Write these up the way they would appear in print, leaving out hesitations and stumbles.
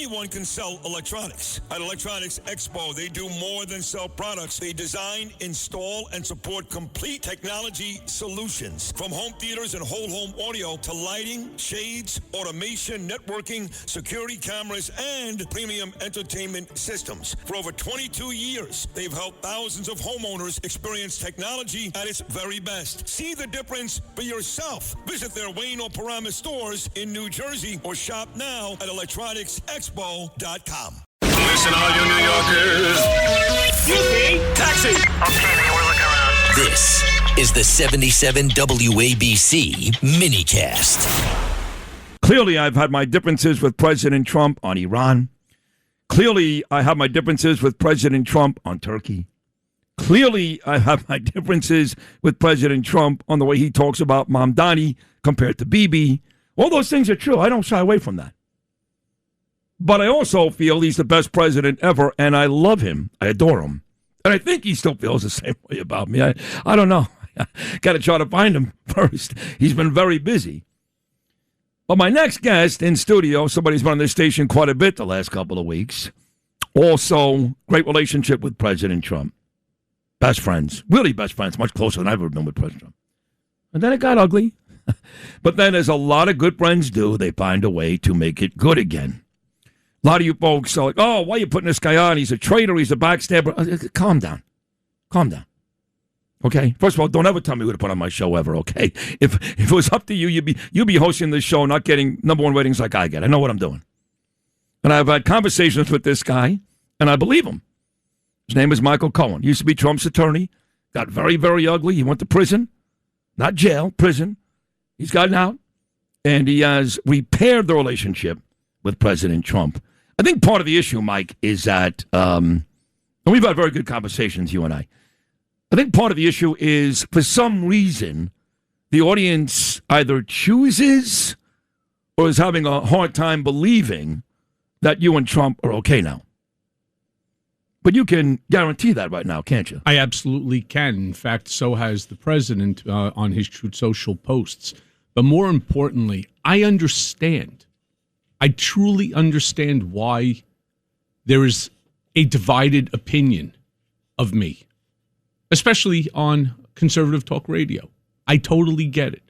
Anyone can sell electronics. At Electronics Expo, they do more than sell products. They design, install, and support complete technology solutions. From home theaters and whole home audio to lighting, shades, automation, networking, security cameras, and premium entertainment systems. For over 22 years, they've helped thousands of homeowners experience technology at its very best. See the difference for yourself. Visit their Wayne or Paramus stores in New Jersey or shop now at electronicsexpo.com. Listen, all you New Yorkers. Taxi! Okay, man, we're looking around. This is the 77 WABC minicast. Clearly, I've had my differences with President Trump on Iran. Clearly, I have my differences with President Trump on Turkey. Clearly, I have my differences with President Trump on the way he talks about Mamdani compared to Bibi. All those things are true. I don't shy away from that. But I also feel he's the best president ever, and I love him. I adore him. And I think he still feels the same way about me. I don't know. Got to try to find him first. He's been very busy. But my next guest in studio, somebody's been on this station quite a bit the last couple of weeks. Also, great relationship with President Trump. Best friends. Really best friends. Much closer than I've ever been with President Trump. And then it got ugly. But then, as a lot of good friends do, they find a way to make it good again. A lot of you folks are like, oh, why are you putting this guy on? He's a traitor. He's a backstabber. Calm down. Calm down. Okay? First of all, don't ever tell me who to put on my show ever, okay? If it was up to you, you'd be hosting this show, not getting number one ratings like I get. I know what I'm doing. And I've had conversations with this guy, and I believe him. His name is Michael Cohen. He used to be Trump's attorney. Got very, very ugly. He went to prison. Not jail, prison. He's gotten out. And he has repaired the relationship with President Trump. I think part of the issue, Mike, is that, and we've had very good conversations, you and I think part of the issue is, for some reason, the audience either chooses or is having a hard time believing that you and Trump are okay now. But you can guarantee that right now, can't you? I absolutely can. In fact, so has the president on his Truth Social posts. But more importantly, I understand. I truly understand why there is a divided opinion of me, especially on conservative talk radio. I totally get it.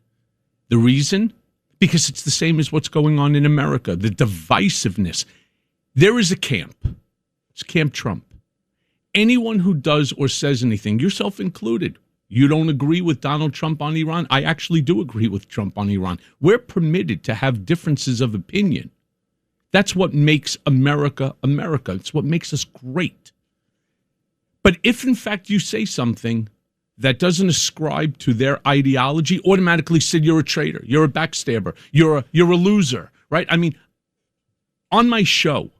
The reason? Because it's the same as what's going on in America, the divisiveness. There is a camp. It's Camp Trump. Anyone who does or says anything, yourself included, you don't agree with Donald Trump on Iran? I actually do agree with Trump on Iran. We're permitted to have differences of opinion. That's what makes America America. It's what makes us great. But if, in fact, you say something that doesn't ascribe to their ideology, automatically said you're a traitor, you're a backstabber, you're a loser, right? I mean, on my show,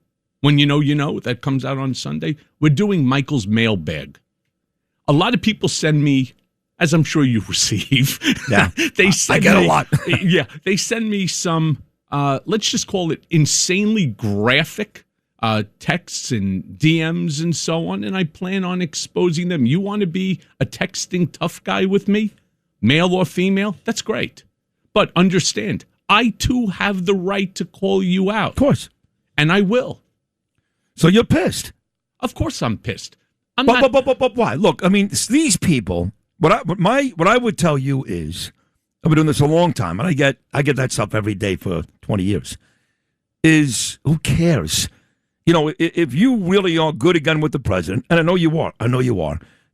when you know, that comes out on Sunday, we're doing Michael's mailbag. A lot of people send me, as I'm sure you receive. Yeah, I get a lot. Yeah, they send me some, let's just call it insanely graphic texts and DMs and so on, and I plan on exposing them. You want to be a texting tough guy with me, male or female? That's great. But understand, I too have the right to call you out. Of course. And I will. So you're pissed? Of course I'm pissed. But why? Look, I mean, these people, what I would tell you is, I've been doing this a long time, and I get that stuff every day for 20 years, is who cares? You know, if you really are good again with the president, and I know you are,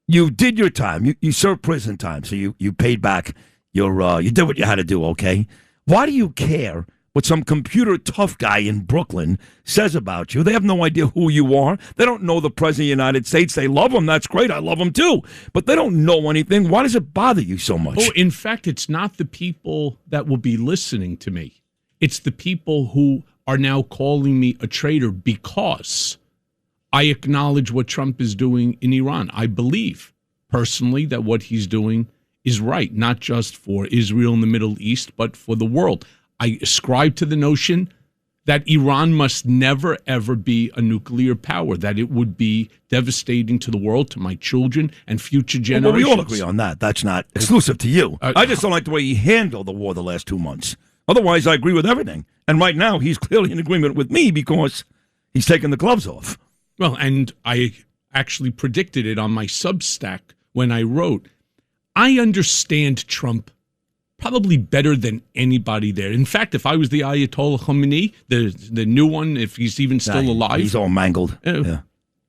you did your time. You served prison time, so you paid back you did what you had to do, okay? Why do you care what some computer tough guy in Brooklyn says about you? They have no idea who you are. They don't know the president of the United States. They love him. That's great. I love him too. But they don't know anything. Why does it bother you so much? Oh, in fact, it's not the people that will be listening to me. It's the people who are now calling me a traitor because I acknowledge what Trump is doing in Iran. I believe personally that what he's doing is right, not just for Israel and the Middle East, but for the world. I ascribe to the notion that Iran must never, ever be a nuclear power, that it would be devastating to the world, to my children, and future generations. Well, we all agree on that. That's not exclusive to you. I just don't like the way he handled the war the last 2 months. Otherwise, I agree with everything. And right now, he's clearly in agreement with me because He's taking the gloves off. Well, and I actually predicted it on my Substack when I wrote, I understand Trump probably better than anybody there. In fact, if I was the Ayatollah Khomeini, the new one, if he's even still alive. He's all mangled. Yeah.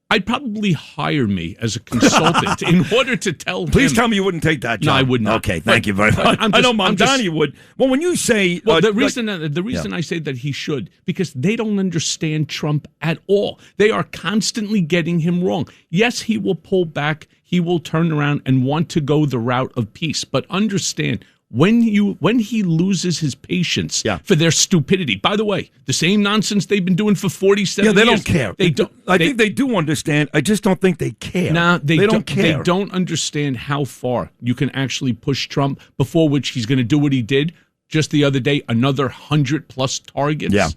I'd probably hire me as a consultant in order to tell him. Please tell me you wouldn't take that job. No, I would not. Okay, thank you very much. I know Mamdani would. Well, when you say... Well, the reason I say that he should, because they don't understand Trump at all. They are constantly getting him wrong. Yes, he will pull back. He will turn around and want to go the route of peace. But understand... When he loses his patience for their stupidity. By the way, the same nonsense they've been doing for 47 years. Yeah, they don't care. I think they do understand. I just don't think they care. Nah, they don't care. They don't understand how far you can actually push Trump, before which he's going to do what he did just the other day, another 100+ targets. Yeah,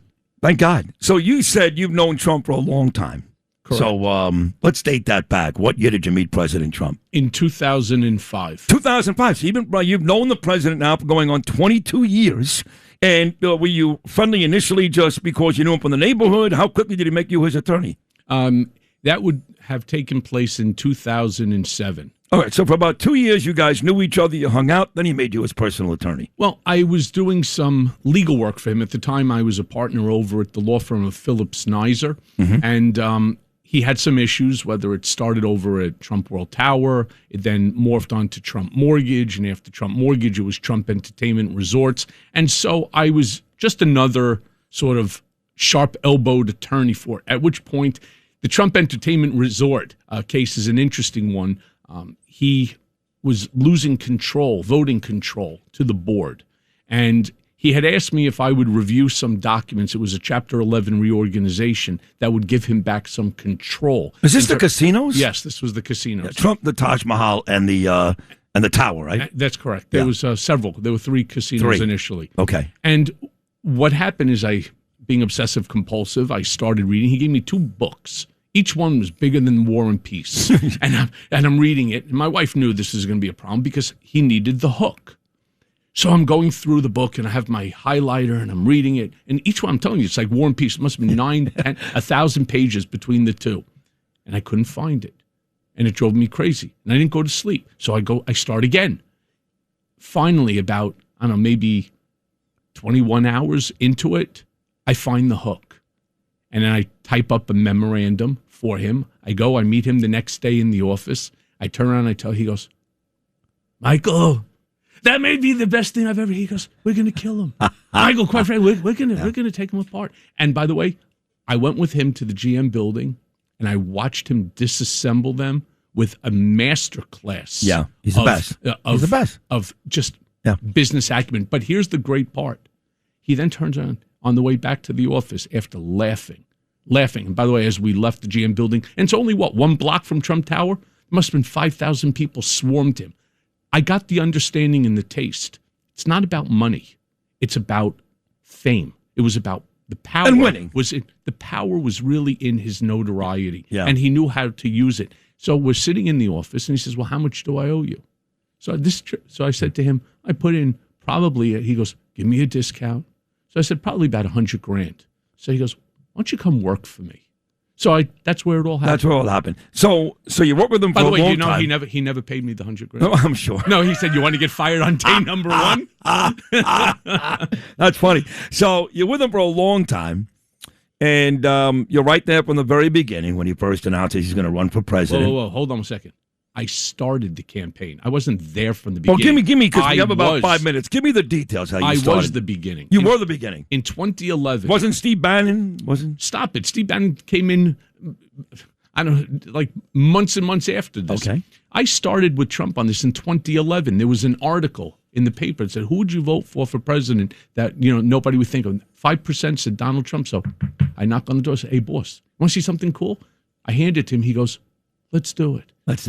thank God. So you said you've known Trump for a long time. Correct. So let's date that back. What year did you meet President Trump? In 2005. 2005. So you've known the president now for going on 22 years. And were you friendly initially just because you knew him from the neighborhood? How quickly did he make you his attorney? That would have taken place in 2007. All right. So for about 2 years, you guys knew each other. You hung out. Then he made you his personal attorney. Well, I was doing some legal work for him. At the time, I was a partner over at the law firm of Phillips Nizer. Mm-hmm. And he had some issues, whether it started over at Trump World Tower, it then morphed on to Trump Mortgage, and after Trump Mortgage, it was Trump Entertainment Resorts. And so I was just another sort of sharp-elbowed attorney for it, at which point the Trump Entertainment Resort case is an interesting one. He was losing control, voting control, to the board. And he had asked me if I would review some documents. It was a Chapter 11 reorganization that would give him back some control. Is this the casinos? Yes, this was the casinos. Yeah, Trump, the Taj Mahal, and the Tower, right? That's correct. There was several. There were 3 casinos initially. Okay. And what happened is being obsessive compulsive, I started reading. He gave me 2 books. Each one was bigger than War and Peace. and I'm reading it. And my wife knew this was going to be a problem because he needed the hook. So I'm going through the book, and I have my highlighter, and I'm reading it. And each one, I'm telling you, it's like War and Peace. It must have been 9, 10, 1,000 pages between the 2. And I couldn't find it. And it drove me crazy. And I didn't go to sleep. So I start again. Finally, about, I don't know, maybe 21 hours into it, I find the hook. And then I type up a memorandum for him. I meet him the next day in the office. I turn around and he goes, Michael, that may be the best thing I've ever. He goes, we're going to kill him. Michael, quite frankly, we're going to take him apart. And by the way, I went with him to the GM building, and I watched him disassemble them with a master class. Yeah, he's the best. He's the best. Of just business acumen. But here's the great part. He then turns on the way back to the office after laughing. And by the way, as we left the GM building, and it's only, 1 block from Trump Tower? Must have been 5,000 people swarmed him. I got the understanding and the taste. It's not about money. It's about fame. It was about the power. And winning. The power was really in his notoriety. Yeah. And he knew how to use it. So we're sitting in the office, and he says, well, how much do I owe you? So I said to him, I put in probably, he goes, give me a discount. So I said, probably about $100,000. So he goes, why don't you come work for me? So that's where it all happened. That's where it all happened. So you worked with him for a long time. By the way, he never paid me the $100,000. No, I'm sure. No, he said, you want to get fired on day number 1? That's funny. So you're with him for a long time, and you're right there from the very beginning when he first announced he's going to run for president. Whoa, hold on a second. I started the campaign. I wasn't there from the beginning. Well, give me, because we have about 5 minutes. Give me the details how you started. I was the beginning. You were the beginning. In 2011. Wasn't Steve Bannon? Stop it. Steve Bannon came in, I don't know, like months and months after this. Okay. I started with Trump on this in 2011. There was an article in the paper that said, who would you vote for president that, nobody would think of? 5% said Donald Trump. So I knock on the door and say, hey, boss, want to see something cool? I hand it to him. He goes, let's do it.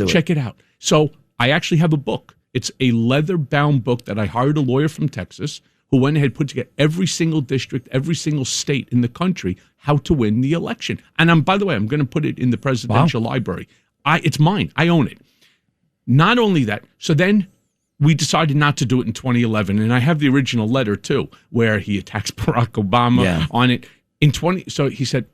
Check it out. So I actually have a book. It's a leather-bound book that I hired a lawyer from Texas who went ahead and put together every single district, every single state in the country, how to win the election. And by the way, I'm going to put it in the presidential library. It's mine. I own it. Not only that, so then we decided not to do it in 2011, and I have the original letter too, where he attacks Barack Obama on it. So he said,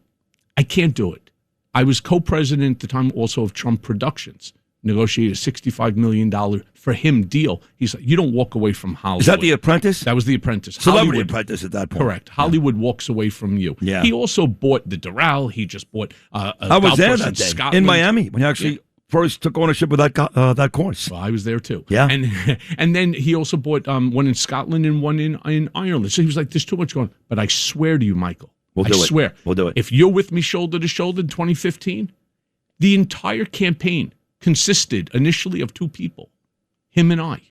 I can't do it. I was co-president at the time also of Trump Productions, negotiated a $65 million for him deal. He's like, you don't walk away from Hollywood. Is that The Apprentice? That was The Apprentice. Celebrity Hollywood, Apprentice at that point. correct. Hollywood walks away from you. Yeah. He also bought the Doral. He just bought I was there that day Scotland. in Miami when he actually first took ownership of that course. Well, I was there too. Yeah. And then he also bought one in Scotland and one in Ireland. So he was like, there's too much going on. But I swear to you, Michael, We'll do it. I swear. We'll do it. If you're with me shoulder to shoulder in 2015, the entire campaign consisted initially of two people, him and I.